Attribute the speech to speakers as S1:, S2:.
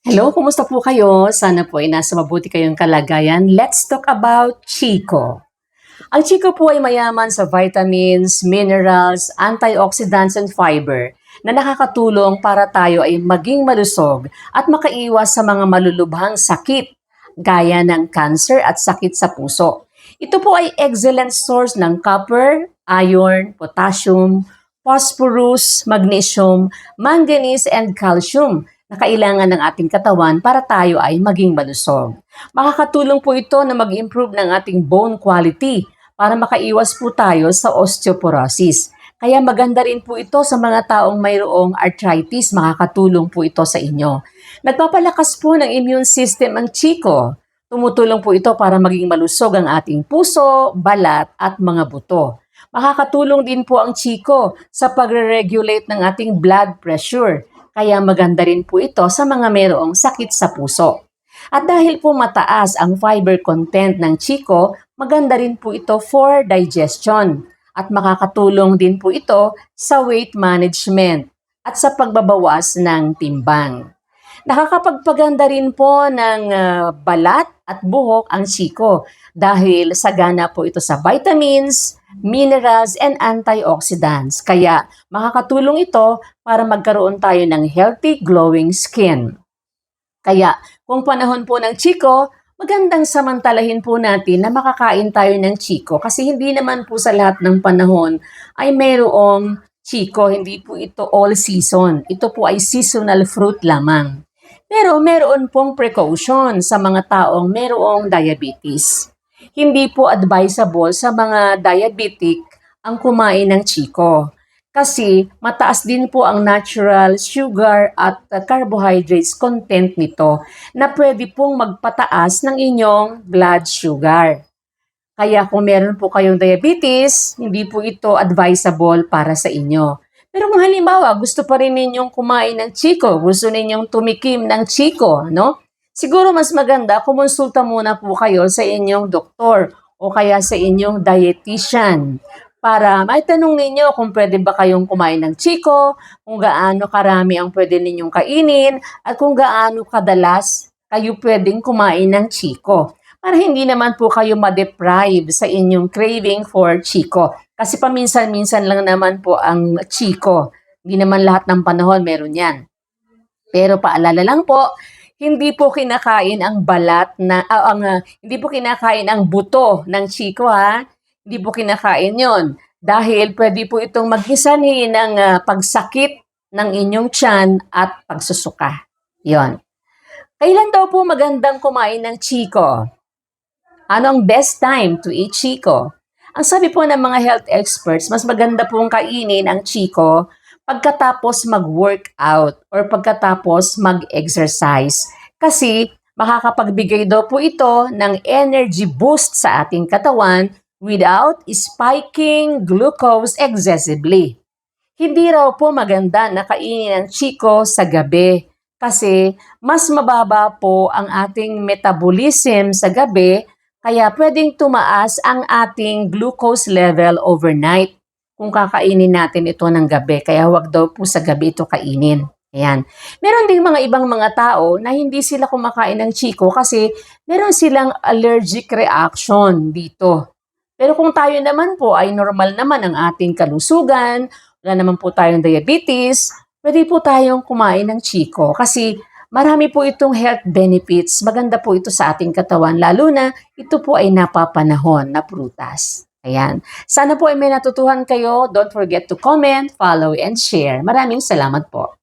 S1: Hello, kumusta po kayo? Sana po ay nasa mabuti kayong kalagayan. Let's talk about Chico. Ang Chico po ay mayaman sa vitamins, minerals, antioxidants, and fiber na nakakatulong para tayo ay maging malusog at makaiwas sa mga malulubhang sakit gaya ng cancer at sakit sa puso. Ito po ay excellent source ng copper, iron, potassium, phosphorus, magnesium, manganese, and calcium na kailangan ng ating katawan para tayo ay maging malusog. Makakatulong po ito na mag-improve ng ating bone quality para makaiwas po tayo sa osteoporosis. Kaya maganda rin po ito sa mga taong mayroong arthritis, makakatulong po ito sa inyo. Nagpapalakas po ng immune system ang Chico. Tumutulong po ito para maging malusog ang ating puso, balat at mga buto. Makakatulong din po ang Chico sa pagre-regulate ng ating blood pressure. Kaya maganda rin po ito sa mga mayroong sakit sa puso. At dahil po mataas ang fiber content ng Chico, maganda rin po ito for digestion. At makakatulong din po ito sa weight management at sa pagbabawas ng timbang. Nakakapagpaganda rin po ng balat at buhok ang Chico dahil sagana po ito sa vitamins, minerals, and antioxidants. Kaya makakatulong ito para magkaroon tayo ng healthy, glowing skin. Kaya kung panahon po ng Chico, magandang samantalahin po natin na makakain tayo ng Chico kasi hindi naman po sa lahat ng panahon ay mayroong Chico. Hindi po ito all season. Ito po ay seasonal fruit lamang. Pero meron pong precaution sa mga taong mayroong diabetes. Hindi po advisable sa mga diabetic ang kumain ng Chico. Kasi mataas din po ang natural sugar at carbohydrates content nito na pwede pong magpataas ng inyong blood sugar. Kaya kung meron po kayong diabetes, hindi po ito advisable para sa inyo. Pero kung halimbawa, gusto pa rin ninyong kumain ng Chico, gusto ninyong tumikim ng Chico, no? Siguro mas maganda, kumonsulta muna po kayo sa inyong doktor o kaya sa inyong dietitian para maitanong ninyo kung pwede ba kayong kumain ng Chico, kung gaano karami ang pwede ninyong kainin, at kung gaano kadalas kayo pwedeng kumain ng Chico. Para hindi naman po kayo ma-deprive sa inyong craving for Chico. Kasi paminsan-minsan lang naman po ang Chico. Hindi naman lahat ng panahon meron yan. Pero paalala lang po, hindi po kinakain ang balat na hindi po kinakain ang buto ng Chico, ha. Hindi po kinakain 'yon dahil pwede po itong maghisanhi ng pagsakit ng inyong tiyan at pagsusuka. 'Yon. Kailan daw po magandang kumain ng Chico? Ano ang best time to eat Chico? Ang sabi po ng mga health experts, mas maganda pong kainin ang Chico pagkatapos mag-workout or pagkatapos mag-exercise. Kasi makakapagbigay daw po ito ng energy boost sa ating katawan without spiking glucose excessively. Hindi raw po maganda na kainin ang Chico sa gabi kasi mas mababa po ang ating metabolism sa gabi kaya pwedeng tumaas ang ating glucose level overnight kung kakainin natin ito ng gabi. Kaya huwag daw po sa gabi ito kainin. Ayan. Meron ding mga ibang mga tao na hindi sila kumakain ng Chico kasi meron silang allergic reaction dito. Pero kung tayo naman po ay normal naman ang ating kalusugan, wala naman po tayong diabetes, pwede po tayong kumain ng Chico kasi marami po itong health benefits. Maganda po ito sa ating katawan, lalo na ito po ay napapanahon na prutas. Ayan. Sana po ay may natutuhan kayo. Don't forget to comment, follow, and share. Maraming salamat po.